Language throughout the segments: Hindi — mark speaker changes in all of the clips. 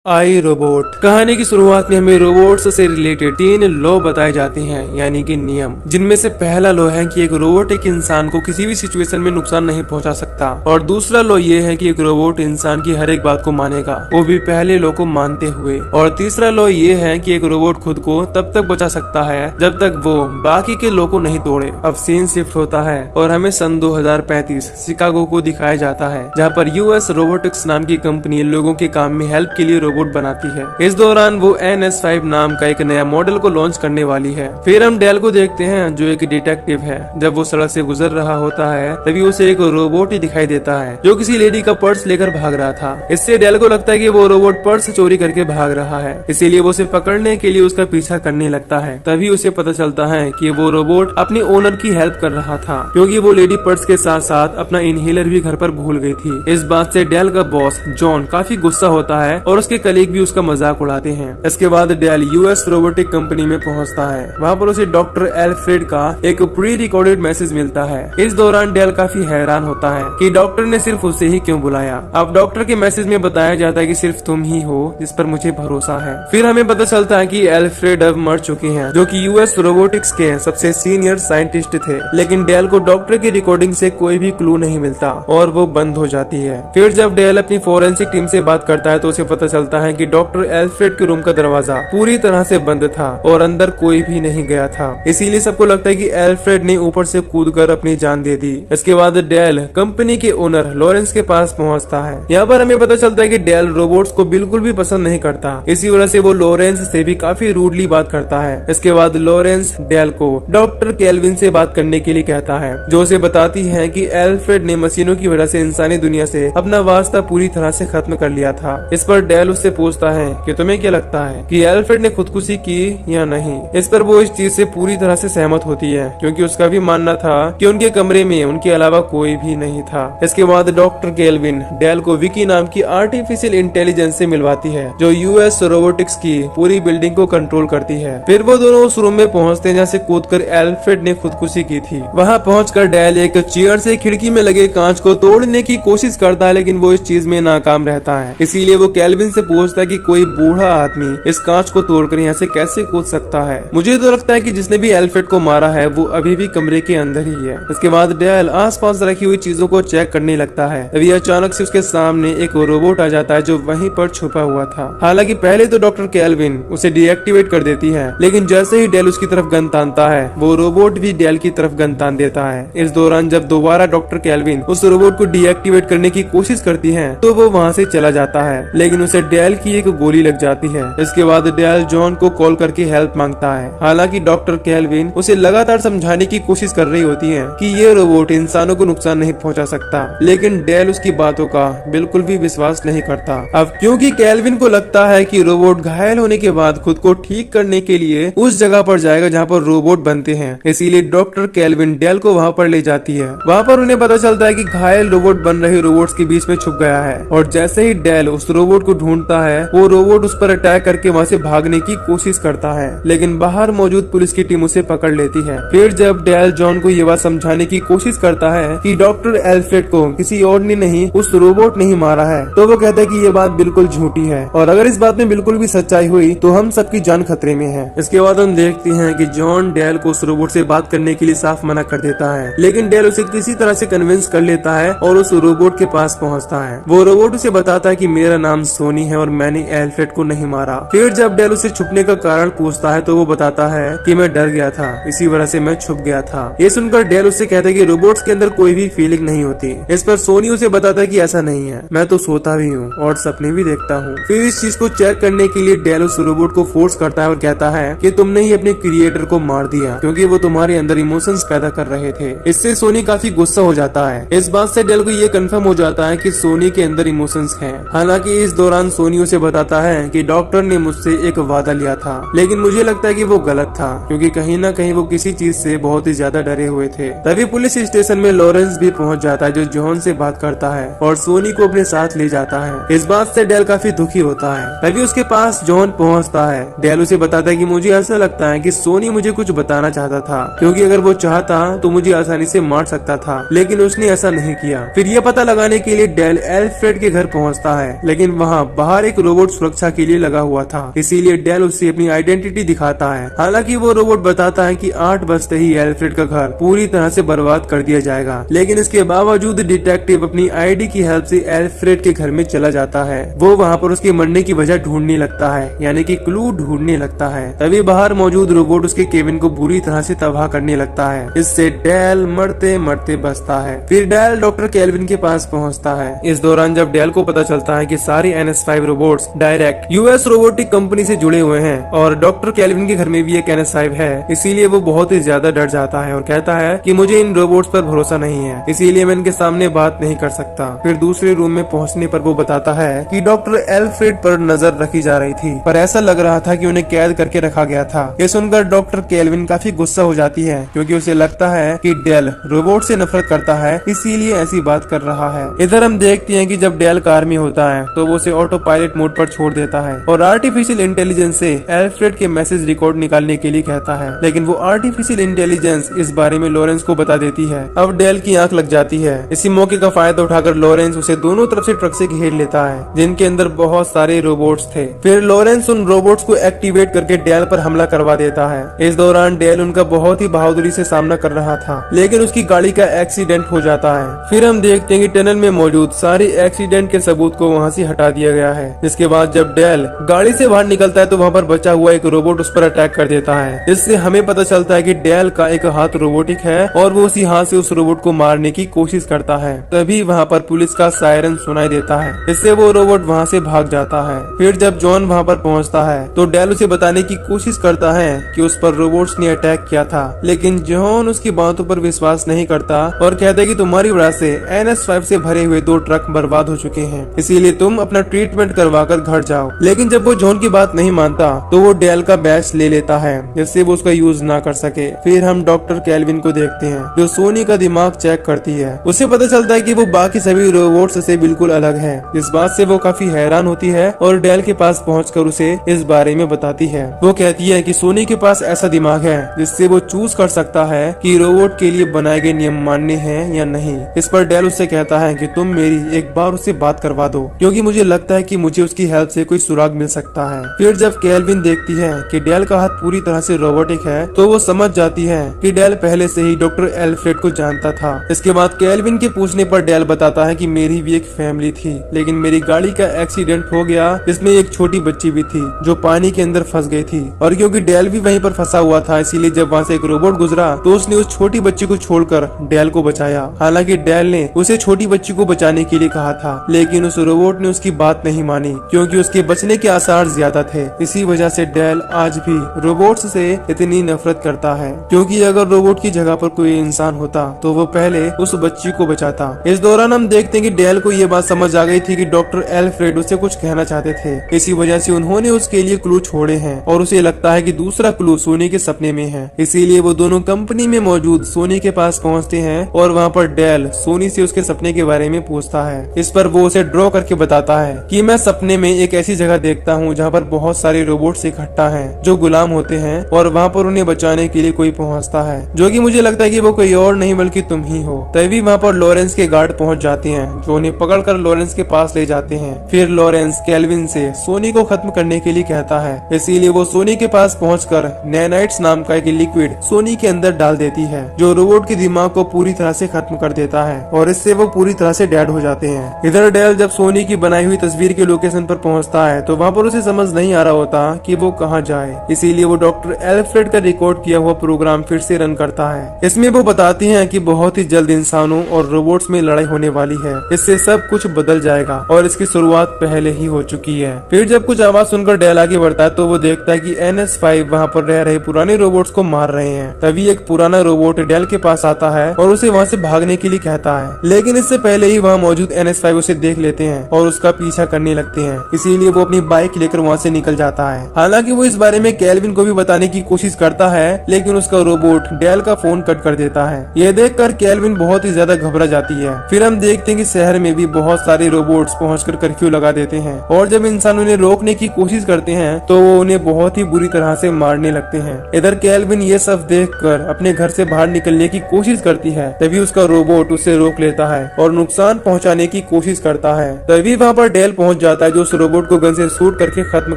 Speaker 1: आई रोबोट। कहानी की शुरुआत में हमें रोबोट्स से रिलेटेड 3 लॉ बताए जाते हैं, यानी कि नियम, जिनमें से पहला लॉ है कि एक रोबोट एक इंसान को किसी भी सिचुएशन में नुकसान नहीं पहुंचा सकता, और दूसरा लॉ ये है कि एक रोबोट इंसान की हर एक बात को मानेगा, वो भी पहले लॉ को मानते हुए। और तीसरा लॉ ये है कि एक रोबोट खुद को तब तक बचा सकता है जब तक वो बाकी के लॉ को नहीं तोड़े। अब सीन शिफ्ट होता है और हमें सन 2035 शिकागो को दिखाया जाता है, जहाँ पर यूएस रोबोटिक्स नाम की कंपनी लोगों के काम में हेल्प के लिए रोबोट बनाती है। इस दौरान वो NS5 नाम का एक नया मॉडल को लॉन्च करने वाली है। फिर हम डेल को देखते हैं, जो एक डिटेक्टिव है। जब वो सड़क से गुजर रहा होता है तभी उसे एक रोबोट ही दिखाई देता है जो किसी लेडी का पर्स लेकर भाग रहा था। इससे डेल को लगता है कि वो रोबोट पर्स चोरी करके भाग रहा है, इसीलिए वो उसे पकड़ने के लिए उसका पीछा करने लगता है। तभी उसे पता चलता है कि वो रोबोट अपनी ओनर की हेल्प कर रहा था, क्योंकि वो लेडी पर्स के साथ साथ अपना इनहेलर भी घर पर भूल गई थी। इस बात से डेल का बॉस जॉन काफी गुस्सा होता है और उसके कलीग भी उसका मजाक उड़ाते हैं। इसके बाद डेल यूएस रोबोटिक कंपनी में पहुंचता है। वहां पर उसे डॉक्टर एल्फ्रेड का एक प्री रिकॉर्डेड मैसेज मिलता है। इस दौरान डेल काफी हैरान होता है कि डॉक्टर ने सिर्फ उसे ही क्यों बुलाया। अब डॉक्टर के मैसेज में बताया जाता है कि सिर्फ तुम ही हो जिस पर मुझे भरोसा है। फिर हमें पता चलता है कि एल्फ्रेड अब मर चुके हैं, जो कि यूएस रोबोटिक्स के सबसे सीनियर साइंटिस्ट थे। लेकिन डेल को डॉक्टर की रिकॉर्डिंग से कोई भी क्लू नहीं मिलता और वो बंद हो जाती है। फिर जब डेल अपनी फोरेंसिक टीम से बात करता है तो उसे पता चलता है कि डॉक्टर एल्फ्रेड के रूम का दरवाजा पूरी तरह से बंद था और अंदर कोई भी नहीं गया था। इसीलिए सबको लगता है कि एल्फ्रेड ने ऊपर से कूदकर अपनी जान दे दी। इसके बाद डेल कंपनी के ओनर लॉरेंस के पास पहुंचता है। यहाँ पर हमें पता चलता है कि डेल रोबोट्स को बिल्कुल भी पसंद नहीं करता, इसी वजह से वो लॉरेंस से भी काफी रूडली बात करता है। इसके बाद लॉरेंस डेल को डॉक्टर केल्विन से बात करने के लिए कहता है, जो उसे बताती है कि एल्फ्रेड ने मशीनों की वजह से इंसानी दुनिया से अपना वास्ता पूरी तरह से खत्म कर लिया था। इस पर डेल उससे पूछता है कि तुम्हें क्या लगता है कि एल्फ्रेड ने खुदकुशी की या नहीं। इस पर वो इस चीज से पूरी तरह से सहमत होती है, क्योंकि उसका भी मानना था कि उनके कमरे में उनके अलावा कोई भी नहीं था। इसके बाद डॉक्टर केल्विन डेल को विकी नाम की आर्टिफिशियल इंटेलिजेंस से मिलवाती है, जो यूएस रोबोटिक्स की पूरी बिल्डिंग को कंट्रोल करती है। फिर वो दोनों उस रूम में पहुंचते हैं जहाँ से कूदकर एल्फ्रेड ने खुदकुशी की थी। वहाँ पहुंचकर डेल एक चेयर से खिड़की में लगे कांच को तोड़ने की कोशिश करता है, लेकिन वो इस चीज में नाकाम रहता है। इसीलिए वो केल्विन से पूछता है कि कोई बूढ़ा आदमी इस कांच को तोड़कर यहाँ से कैसे कूद सकता है। मुझे तो लगता है कि जिसने भी एल्फ्रेड को मारा है वो अभी भी कमरे के अंदर ही है। इसके बाद डेल आसपास रखी हुई चीजों को चेक करने लगता है। तभी अचानक से उसके सामने एक रोबोट आ जाता है जो वहीं पर छुपा हुआ था। हालांकि पहले तो डॉक्टर केल्विन उसे डीएक्टिवेट कर देती है, लेकिन जैसे ही डेल उसकी तरफ गन तानता है वो रोबोट भी डेल की तरफ गन तान देता है। इस दौरान जब दोबारा डॉक्टर केल्विन उस रोबोट को डीएक्टिवेट करने की कोशिश करती है तो वो वहाँ से चला जाता है, लेकिन उसे डेल की एक गोली लग जाती है। इसके बाद डेल जॉन को कॉल करके हेल्प मांगता है। हालांकि डॉक्टर केल्विन उसे लगातार समझाने की कोशिश कर रही होती है कि ये रोबोट इंसानों को नुकसान नहीं पहुंचा सकता, लेकिन डेल उसकी बातों का बिल्कुल भी विश्वास नहीं करता। अब क्योंकि केल्विन को लगता है कि रोबोट घायल होने के बाद खुद को ठीक करने के लिए उस जगह पर जाएगा जहाँ पर रोबोट बनते हैं, इसीलिए डॉक्टर केल्विन डेल को वहाँ पर ले जाती है। वहाँ पर उन्हें पता चलता है कि घायल रोबोट बन रहे रोबोट्स के बीच में छुप गया है, और जैसे ही डेल उस रोबोट को ढूंढता है वो रोबोट उस पर अटैक करके वहाँ से भागने की कोशिश करता है, लेकिन बाहर मौजूद पुलिस की टीम उसे पकड़ लेती है। फिर जब डेल जॉन को ये बात समझाने की कोशिश करता है कि डॉक्टर एल्फ्रेड को किसी और ने नहीं उस रोबोट ने ही मारा है, तो वो कहता है कि ये बात बिल्कुल झूठी है, और अगर इस बात में बिल्कुल भी सच्चाई हुई तो हम सबकी जान खतरे में है। इसके बाद हम देखते हैं कि जॉन डेल को उस रोबोट से बात करने के लिए साफ मना कर देता है, लेकिन डेल उसे किसी तरह से कन्विंस कर लेता है और उस रोबोट के पास पहुंचता है। वो रोबोट उसे बताता है कि मेरा नाम सोनी है और मैंने एल्फ्रेड को नहीं मारा। फिर जब डेल उसे छुपने का कारण पूछता है तो वो बताता है कि मैं डर गया था, इसी वजह से मैं छुप गया था। ये सुनकर डेल उससे कहता है कि रोबोट्स के अंदर कोई भी फीलिंग नहीं होती। इस पर सोनी उसे बताता है कि ऐसा नहीं है, मैं तो सोता भी हूँ और सपने भी देखता हूँ। फिर इस चीज को चेक करने के लिए डेल उस रोबोट को फोर्स करता है और कहता है कि तुमने ही अपने क्रिएटर को मार दिया, क्योंकि वो तुम्हारे अंदर इमोशंस पैदा कर रहे थे। इससे सोनी काफी गुस्सा हो जाता है। इस बात से डेल को ये कंफर्म हो जाता है कि सोनी के अंदर इमोशंस हैं। हालांकि इस दौरान सोनी उसे बताता है कि डॉक्टर ने मुझसे एक वादा लिया था, लेकिन मुझे लगता है कि वो गलत था, क्योंकि कहीं ना कहीं वो किसी चीज से बहुत ही ज्यादा डरे हुए थे। तभी पुलिस स्टेशन में लॉरेंस भी पहुंच जाता है, जो जॉन से बात करता है और सोनी को अपने साथ ले जाता है। इस बात से डेल काफी दुखी होता है। तभी उसके पास जॉन पहुंचता है। डेल उसे बताता है कि मुझे ऐसा लगता है कि सोनी मुझे कुछ बताना चाहता था, क्योंकि अगर वो चाहता तो मुझे आसानी से मार सकता था, लेकिन उसने ऐसा नहीं किया। फिर ये पता लगाने के लिए डेल एल्फ्रेड के घर पहुंचता है, लेकिन वहाँ बाहर एक रोबोट सुरक्षा के लिए लगा हुआ था, इसीलिए डेल उससे अपनी आइडेंटिटी दिखाता है। हालांकि वो रोबोट बताता है कि 8 बजते ही एल्फ्रेड का घर पूरी तरह से बर्बाद कर दिया जाएगा, लेकिन इसके बावजूद डिटेक्टिव अपनी आईडी की हेल्प से एल्फ्रेड के घर में चला जाता है। वो वहाँ पर उसके मरने की वजह ढूंढने लगता है, यानी कि क्लू ढूंढने लगता है। तभी बाहर मौजूद रोबोट उसके केबिन को बुरी तरह से तबाह करने लगता है। इससे डेल मरते मरते बचता है। फिर डेल डॉक्टर केल्विन के पास पहुंचता है। इस दौरान जब डेल को पता चलता है कि सारे NS5 robots direct US robotic company से जुड़े हुए हैं और डॉक्टर केल्विन के घर में भी एक NS5 है, इसीलिए वो बहुत ही ज्यादा डर जाता है और कहता है कि मुझे इन रोबोट्स पर भरोसा नहीं है, इसीलिए मैं इनके सामने बात नहीं कर सकता। फिर दूसरे रूम में पहुंचने पर वो बताता है कि डॉक्टर एल्फ्रेड पर नजर रखी जा रही थी, पर ऐसा लग रहा था कि उन्हें कैद करके रखा गया था। ये सुनकर डॉक्टर केल्विन काफी गुस्सा हो जाती है, क्योंकि उसे लगता है कि डेल रोबोट से नफरत करता है, इसीलिए ऐसी बात कर रहा है। इधर हम देखते हैं कि जब डेल कार में होता है तो वो उसे ऑटो पायलट मोड पर छोड़ देता है और आर्टिफिशियल इंटेलिजेंस से एल्फ्रेड के मैसेज रिकॉर्ड निकालने के लिए कहता है, लेकिन वो आर्टिफिशियल इंटेलिजेंस इस बारे में लॉरेंस को बता देती है। अब डेल की आंख लग जाती है। इसी मौके का फायदा उठाकर लॉरेंस उसे दोनों तरफ से ट्रक से घेर लेता है, जिनके अंदर बहुत सारे रोबोट्स थे। फिर लॉरेंस उन रोबोट्स को एक्टिवेट करके डेल पर हमला करवा देता है। इस दौरान डेल उनका बहुत ही बहादुरी से सामना कर रहा था, लेकिन उसकी गाड़ी का एक्सीडेंट हो जाता है। फिर हम देखते हैं कि टनल में मौजूद सारे एक्सीडेंट के सबूत को वहाँ से हटा दिया गया है। जिसके बाद जब डेल गाड़ी से बाहर निकलता है तो वहाँ पर बचा हुआ एक रोबोट उस पर अटैक कर देता है। इससे हमें पता चलता है कि डेल का एक हाथ रोबोटिक है और वो उसी हाथ से उस रोबोट को मारने की कोशिश करता है। तभी वहाँ पर पुलिस का सायरन सुनाई देता है, इससे वो रोबोट वहाँ से भाग जाता है। फिर जब जॉन वहाँ पर पहुँचता है तो डेल उसे बताने की कोशिश करता है कि उस पर रोबोट्स ने अटैक किया था, लेकिन जॉन उसकी बातों पर विश्वास नहीं करता और कहता है कि तुम्हारी वजह से NS5 से भरे हुए 2 ट्रक बर्बाद हो चुके हैं, इसीलिए तुम अपना ट्रीटमेंट करवाकर घर जाओ। लेकिन जब वो जॉन की बात नहीं मानता तो वो डेल का बैच ले लेता है, जिससे वो उसका यूज ना कर सके। फिर हम डॉक्टर केल्विन को देखते हैं, जो सोनी का दिमाग चेक करती है। उसे पता चलता है कि वो बाकी सभी रोबोट्स से बिल्कुल अलग है। इस बात से वो काफी हैरान होती है और डेल के पास पहुंचकर उसे इस बारे में बताती है। वो कहती है कि सोनी के पास ऐसा दिमाग है जिससे वो चूज कर सकता है कि रोबोट के लिए बनाए गए नियम मानने हैं या नहीं। इस पर डेल उससे कहता है कि तुम मेरी एक बार उससे बात करवा दो, क्योंकि मुझे लगता है कि मुझे उसकी हेल्प से कोई सुराग मिल सकता है। फिर जब केल्विन देखती है कि डेल का हाथ पूरी तरह से रोबोटिक है तो वो समझ जाती है कि डेल पहले से ही डॉक्टर एल्फ्रेड को जानता था। इसके बाद केल्विन के पूछने पर डेल बताता है कि मेरी भी एक फैमिली थी, लेकिन मेरी गाड़ी का एक्सीडेंट हो गया, जिसमें एक छोटी बच्ची भी थी जो पानी के अंदर फंस गई थी। और क्योंकि डेल भी वहीं पर फंसा हुआ था, इसीलिए जब वहाँ से एक रोबोट गुजरा तो उसने उस छोटी बच्ची को छोड़कर डेल को बचाया। हालांकि डेल ने उसे छोटी बच्ची को बचाने के लिए कहा था, लेकिन उस रोबोट ने उसकी बात नहीं मानी, क्योंकि उसके बचने के आसार ज्यादा थे। इसी वजह से डेल आज भी रोबोट्स से इतनी नफरत करता है, क्योंकि अगर रोबोट की जगह पर कोई इंसान होता तो वो पहले उस बच्ची को बचाता। इस दौरान हम देखते हैं कि डेल को ये बात समझ आ गई थी कि डॉक्टर एल्फ्रेड उससे कुछ कहना चाहते थे। इसी वजह से उन्होंने उसके लिए क्लू छोड़े हैं और उसे लगता है कि दूसरा क्लू सोनी के सपने में है। इसीलिए वो दोनों कंपनी में मौजूद सोनी के पास पहुंचते हैं और वहाँ पर डेल सोनी से उसके सपने के बारे में पूछता है। इस पर वो उसे ड्रॉ करके बताता है कि मैं सपने में एक ऐसी जगह देखता हूँ जहाँ पर बहुत सारे रोबोट्स इकट्ठा हैं जो गुलाम होते हैं और वहाँ पर उन्हें बचाने के लिए कोई पहुँचता है, जो कि मुझे लगता है कि वो कोई और नहीं बल्कि तुम ही हो। तभी वहाँ पर लॉरेंस के गार्ड पहुँच जाते हैं, जो उन्हें पकड़कर लॉरेंस के पास ले जाते हैं। फिर लॉरेंस केल्विन से सोनी को खत्म करने के लिए कहता है, इसीलिए वो सोनी के पास पहुंचकर नैनाइट्स नाम का एक लिक्विड सोनी के अंदर डाल देती है, जो रोबोट के दिमाग को पूरी तरह से खत्म कर देता है और इससे वो पूरी तरह से डेड हो जाते हैं। इधर डेल जब सोनी की बनाई हुई तस्वीर के लोकेशन पर पहुंचता है तो वहाँ पर उसे समझ नहीं आ रहा होता कि वो कहाँ जाए, इसीलिए वो डॉक्टर एल्फ्रेड का रिकॉर्ड किया हुआ प्रोग्राम फिर से रन करता है। इसमें वो बताती हैं कि बहुत ही जल्द इंसानों और रोबोट्स में लड़ाई होने वाली है, इससे सब कुछ बदल जाएगा और इसकी शुरुआत पहले ही हो चुकी है। फिर जब कुछ आवाज सुनकर डेल आगे बढ़ता है तो वो देखता है कि NS5 वहाँ पर रह रहे पुराने रोबोट्स को मार रहे हैं। तभी एक पुराना रोबोट डेल के पास आता है और उसे वहाँ से भागने के लिए कहता है, लेकिन इससे पहले ही वहाँ मौजूद NS5 उसे देख लेते हैं और उसका पीछा करने लगते हैं। इसीलिए वो अपनी बाइक लेकर वहाँ से निकल जाता है। हालांकि वो इस बारे में केल्विन को भी बताने की कोशिश करता है, लेकिन उसका रोबोट डेल का फोन कट कर देता है। ये देखकर केल्विन बहुत ही ज्यादा घबरा जाती है। फिर हम देखते हैं कि शहर में भी बहुत सारे रोबोट्स पहुंचकर कर्फ्यू लगा देते हैं और जब इंसान उन्हें रोकने की कोशिश करते हैं तो वो उन्हें बहुत ही बुरी तरह से मारने लगते हैं। इधर केल्विन ये सब देखकर अपने घर से बाहर निकलने की कोशिश करती है, तभी उसका रोबोट उसे रोक लेता है और नुकसान पहुंचाने की कोशिश करता है। तभी वहाँ पर डेल पहुंच जाता है जो उस रोबोट को गन से शूट करके खत्म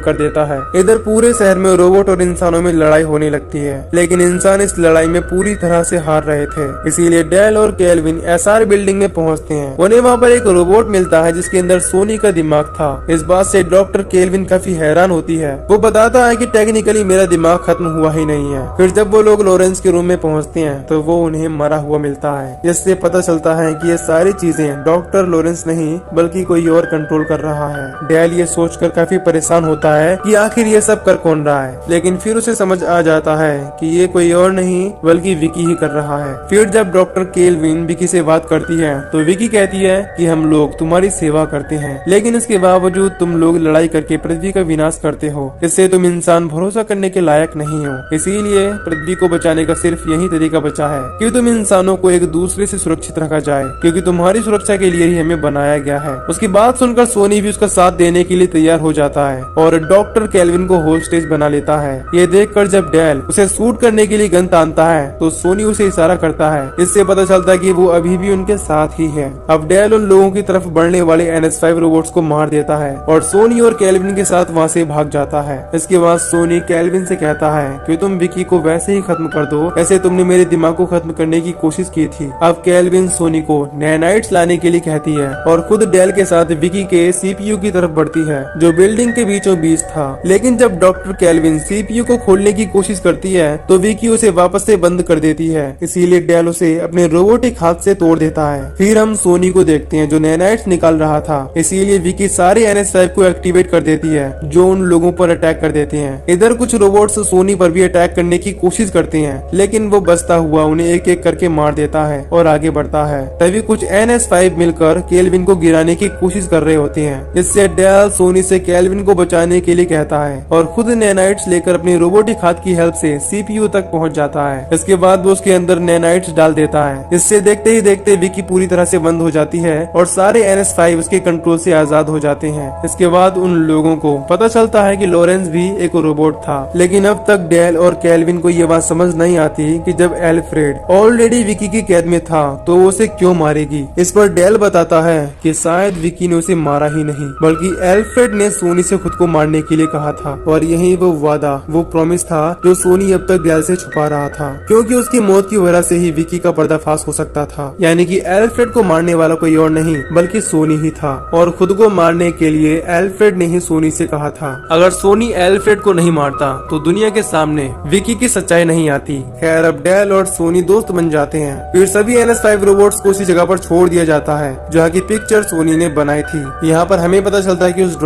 Speaker 1: कर देता है। इधर पूरे शहर में रोबोट और इंसानों में लड़ाई होने लगती है, लेकिन इंसान इस लड़ाई में पूरी तरह से हार रहे थे। इसीलिए डेल और केल्विन एसआर बिल्डिंग में पहुंचते हैं। उन्हें वहाँ पर एक रोबोट मिलता है जिसके अंदर सोनी का दिमाग था। इस बात से डॉक्टर केल्विन काफी हैरान होती है। वो बताता है कि टेक्निकली मेरा दिमाग खत्म हुआ ही नहीं है। फिर जब वो लोग लॉरेंस के रूम में पहुंचते हैं तो वो उन्हें मरा हुआ मिलता है, जिससे पता चलता है कि ये सारी चीजें डॉक्टर लॉरेंस नहीं बल्कि कोई और कंट्रोल कर रहा है। डेल ये सोचकर काफी परेशान होता है कि आखिर ये सब कर कौन रहा है, लेकिन फिर उसे समझ आ जाता है कि ये कोई और नहीं बल्कि विकी ही कर रहा है। फिर जब डॉक्टर केल्विन विकी से बात करती है तो विकी कहती है कि हम लोग तुम्हारी सेवा करते हैं, लेकिन इसके बावजूद तुम लोग लड़ाई करके पृथ्वी का विनाश करते हो। इससे तुम इंसान भरोसा करने के लायक नहीं हो। इसीलिए पृथ्वी को बचाने का सिर्फ यही तरीका बचा है कि तुम इंसानों को एक दूसरे से सुरक्षित रखा जाए, क्योंकि तुम्हारी सुरक्षा के लिए ही हमें बनाया गया है। उसकी बात सुनकर सोनी भी उसका साथ देने के लिए तैयार हो जाता है और डॉक्टर केल्विन को होस्टेज बना लेता है। ये देखकर जब डेल उसे शूट करने के लिए गन तानता है तो सोनी उसे इशारा करता है। इससे पता चलता है कि वो अभी भी उनके साथ ही है। अब डेल उन लोगों की तरफ बढ़ने वाले NS5 रोबोट्स को मार देता है और सोनी और केल्विन के साथ वहाँ से भाग जाता है। इसके बाद सोनी केल्विन से कहता है कि तुम विकी को वैसे ही खत्म कर दो जैसे तुमने मेरे दिमाग को खत्म करने की कोशिश की थी। अब केल्विन सोनी को नैनाइट्स लाने के लिए कहती है और खुद डेल के साथ विकी के CPU की तरफ बढ़ती है जो बिल्डिंग के बीचों बीच था। लेकिन जब डॉक्टर केल्विन CPU को खोलने की कोशिश करती है तो विकी उसे वापस से बंद कर देती है। इसीलिए डेल उसे अपने रोबोटिक हाथ से तोड़ देता है। फिर हम सोनी को देखते हैं जो नैनाइट्स निकाल रहा था। इसीलिए विकी सारे NS5 को एक्टिवेट कर देती है जो उन लोगों पर अटैक कर देते हैं। इधर कुछ रोबोट्स सोनी पर भी अटैक करने की कोशिश करते हैं, लेकिन वो बचता हुआ उन्हें एक एक करके मार देता है और आगे बढ़ता है। तभी कुछ NS5 मिलकर केल्विन को गिराने की कोशिश कर रहे होते हैं, जिससे डेल सोनी से केल्विन को बचाने के लिए कहता है और खुद नैनाइट्स लेकर अपनी रोबोटिक हाथ की हेल्प से CPU तक पहुंच जाता है। इसके बाद वो उसके अंदर नैनाइट्स डाल देता है। इससे देखते ही देखते विकी पूरी तरह से बंद हो जाती है और सारे NS5 उसके कंट्रोल से आजाद हो जाते हैं। इसके बाद उन लोगों को पता चलता है कि लॉरेंस भी एक रोबोट था, लेकिन अब तक डेल और केल्विन को ये बात समझ नहीं आती कि जब एल्फ्रेड ऑलरेडी विकी की कैद में था तो वो उसे क्यों मारेगी। इस पर डेल बताता है कि शायद विकी ने उसे मारा ही नहीं बल्कि एल्फ्रेड ने सोनी से खुद को मारने के लिए कहा था, और यही वो वादा, वो प्रॉमिस था जो सोनी अब तक डेल से छुपा रहा था, क्योंकि उसकी मौत की वजह से ही विकी का पर्दाफाश हो सकता था। यानी कि एल्फ्रेड को मारने वाला कोई और नहीं बल्कि सोनी ही था, और खुद को मारने के लिए एल्फ्रेड ने ही सोनी से कहा था। अगर सोनी एल्फ्रेड को नहीं मारता तो दुनिया के सामने विकी की सच्चाई नहीं आती। खैर अब डेल और सोनी दोस्त बन जाते हैं। फिर सभी NS5 रोबोट्स को उसी जगह पर छोड़ दिया जाता है जहाँ की पिक्चर सोनी ने बनाई थी। यहाँ पर हमें पता चलता है कि उस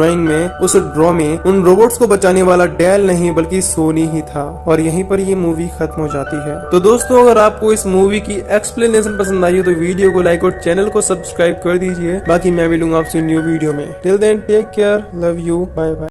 Speaker 1: ड्रॉ में उन रोबोट्स को बचाने वाला डेल नहीं बल्कि सोनी ही था, और यहीं पर ये मूवी खत्म हो जाती है। तो दोस्तों, अगर आपको इस मूवी की एक्सप्लेनेशन पसंद आई हो तो वीडियो को लाइक और चैनल को सब्सक्राइब कर दीजिए। बाकी मैं मिलूंगा आपसे न्यू वीडियो में। Till then take care, love you, bye bye.